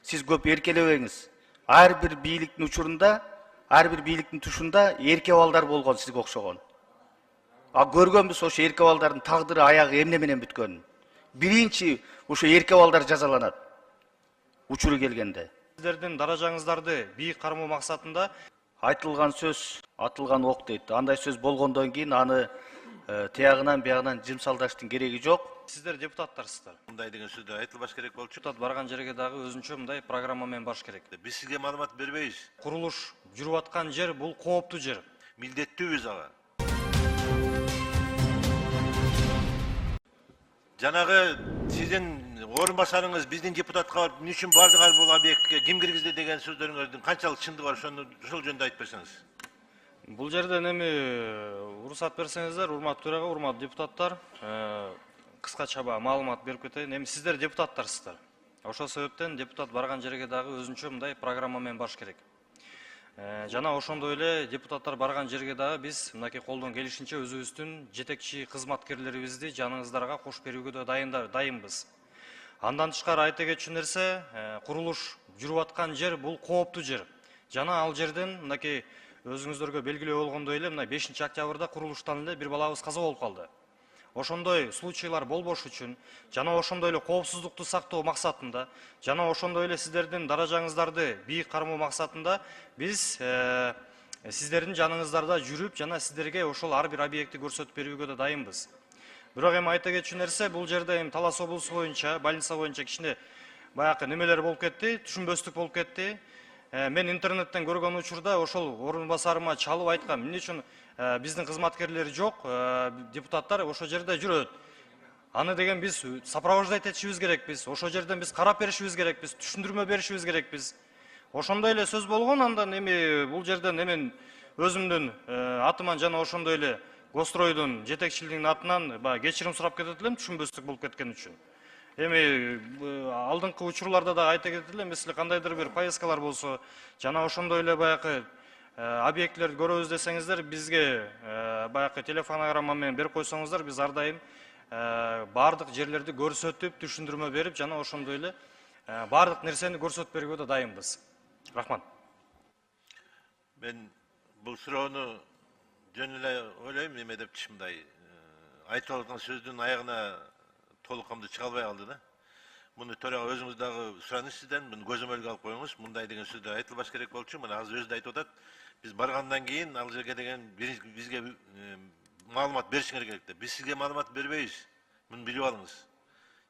Сиз көп эркелебеңиз. Ар бир бийликтин учурунда, ар бир бийликтин тушунда эрке балдар болгон сизге окшогон. А көргөнбүз ошо эрке балдардын тагдыры аягы эмне менен бүткөнүн. Биринчи ошо эрке балдар жазаланат. Учуру келгенде. Сиздердин даражаңыздарды бийик кармоо максатында Айтылган сөз, атылган ок дейт. Андай сөз болгондон кийин аны тиягынан биягынан жымсалдаштын кереги жок. сиздер депутаттарсыздар. Мындай деген сөздөр айтылбаш керек болчу. Депутат барган жерге дагы өзүнчө мындай программа менен барыш керек. Биз сизге маалымат бербейбиз. Курулуш жүрүп аткан жер бул кооптуу жер. Милдеттүүбүз ага. Жанагы сиздин орун басарыңыз биздин депутатка барып, эмне үчүн бардыгар бул объектке ким киргизди деген сөздөрүңөрдүн канчалык чындыгы бар, ошол жөнүндө айтып берсеңиз. Бул жерден эми уруксат берсеңиздер, урматтуу төрага, урматтуу депутаттар, кыскача маалымат берип кетейин. Эми сиздер депутаттарсыздар. Ошол себептен депутат барган жерге дагы өзүнчө мындай программа менен барыш керек. Жана ошондой эле депутаттар барган жерге дагы биз мынакей колдон келишинче өзүбүздүн жетекчи кызматкерлерибизди жаныңыздарга кошуп берүүгө да дайынбыз. Андан тышкары айта кетчү нерсе, курулуш жүрүп аткан жер бул кооптуу жер. Жана ал жерден мынакей өзүңүздөргө белгилүү болгондой эле мына 5 октябрда курулуштан эле бир балабыз каза болуп калды. Ошондой случайлар болбош үчүн жана ошондой эле коопсуздукту сактоо максатында жана ошондой эле сиздердин даражаңыздарды бийик кармоо максатында биз сиздердин жаныңыздарда жүрүп жана сиздерге ошол ар бир объектти көрсөтүп берүүгө да дайынбыз. Бирок эми айта кетчү нерсе, бул жерде эми Талас облусу боюнча, больница боюнча кичине баягы немелер болуп кетти, түшүнбөстүк болуп кетти. Мен интернеттен көргөн учурда ошол орун басарыма чалып айткам, эмне үчүн биздин кызматкерлер жок, депутаттар ошол жерде жүрөт. Аны деген биз сопровождать этишибиз керекпиз, ошол жерден биз карап беришибиз керекпиз, түшүндүрмө беришибиз керекпиз. Ошондой эле сөз болгон, андан эми бул жерден эмен өзүмдүн атыман жана ошондой эле Гостройдун жетекчилигинин атынан кечирим сурап кетет элем, түшүнбөстүк болуп кеткен үчүн. Эми алдыңкы учурларда да айта кетет элем, мисалы кандайдыр бир поездкалар болсо, жана ошондой эле баягы объектилерди көрөбүз десеңиздер, бизге баягы телефонограмма менен берип койсоңуздар, биз ар дайым бардык жерлерди көрсөтүп, түшүндүрмө берип, жана ошондой эле бардык нерсени көрсөтүп берүүгө да дайынбыз. Рахмат. Мен бул суроону жөн эле ойлойм, эме депчи мындай айтып аткан сөздүн аягына толук камдуу чыга албай калды да. Муну төрага өзүңүз дагы сураныш сизден, муну көзөмөлгө алып коюңуз. Мындай деген сөздөр айтылбаш керек болчу. Мына азыр өзү да айтып атат. Биз баргандан кийин ал жерге деген бизге маалымат беришиңер керек деп. Биз сизге маалымат бербейбиз. Муну билип алыңыз.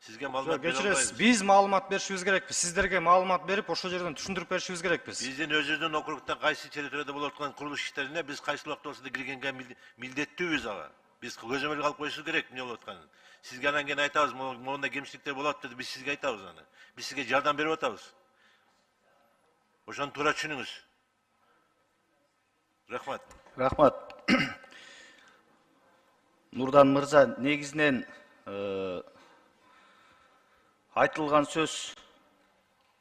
Сизге маалымат бере албайбыз. Биз маалымат беришибиз керекпиз. Сиздерге маалымат берип, ошол жерден түшүндүрүп беришибиз керекпиз. Биздин өзүбүздүн округтан кайсы территорияда болуп аткан курулуш иштерине биз кайсы убакта болсо да киргенге милдеттүүбүз ага. Биз көзөмөлгө алып коюшубуз керек эмне болуп атканын. Сизге анан кийин айтабыз, мондай кемчиликтер болот деп биз сизге айтабыз аны. Биз сизге жардам берип атабыз. Ошону туура түшүнүңүз. Рахмат. Рахмат. Нурдан мырза, негизинен айтылган сөз,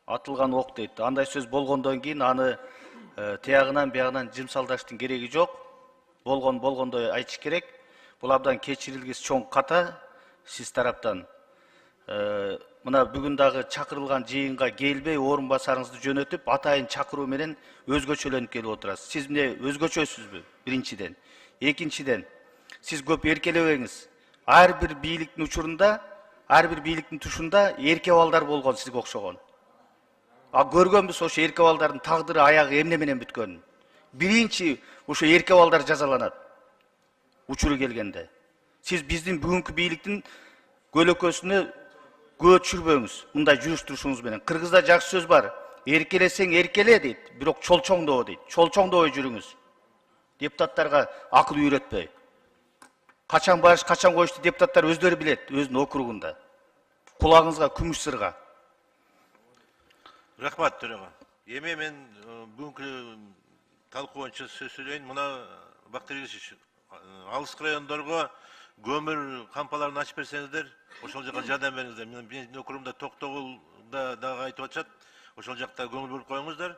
атылган ок дейт. Андай сөз болгондон кийин аны тиягынан биягынан жымсалдаштын кереги жок. Болгондой айтыш керек. Бул абдан кечирилгис чоң ката сиз тараптан. Мына бүгүн дагы чакырылган жыйынга келбей, орун басарыңызды жөнөтүп, атайын чакыруу менен өзгөчөлөнүп келип отурасыз. Сиз эмне өзгөчөсүзбү? Биринчиден. Экинчиден, сиз көп эркелебеңиз. Ар бир бийликтин учурунда, ар бир бийликтин тушунда эрке балдар болгон сизге окшогон. А көргөнбүз ошо эрке балдардын тагдыры аягы эмне менен бүткөнүн. Биринчи ошо эрке балдар жазаланат. Учуру келгенде. Сиз биздин бүгүнкү бийликтин көлөкөсүнө көө түшүрбөңүз. Мындай жүрүш турушуңуз менен. Кыргызда жакшы сөз бар. Эркелесең эркеле дейт, бирок чолчоңдоо дейт. Чолчоңдобой жүрүңүз. Депутаттарга акыл үйрөтпөй. Качан барыш, качан коюшту депутаттар өздөрү билет, өзүнүн округунда. Кулагыңызга күмүш сырга. Рахмат төрага. Эми мен бүгүнкү талкуу боюнча сөз сүйлөйүн. Мына Бактыгер Киришович, алыскы райондорго көмүр кампаларын ачып берсеңиздер, ошол жака жардам бериңиздер. Менин округумда Токтогулда дагы айтып атышат. Ошол жакта көңүл буруп коюңуздар.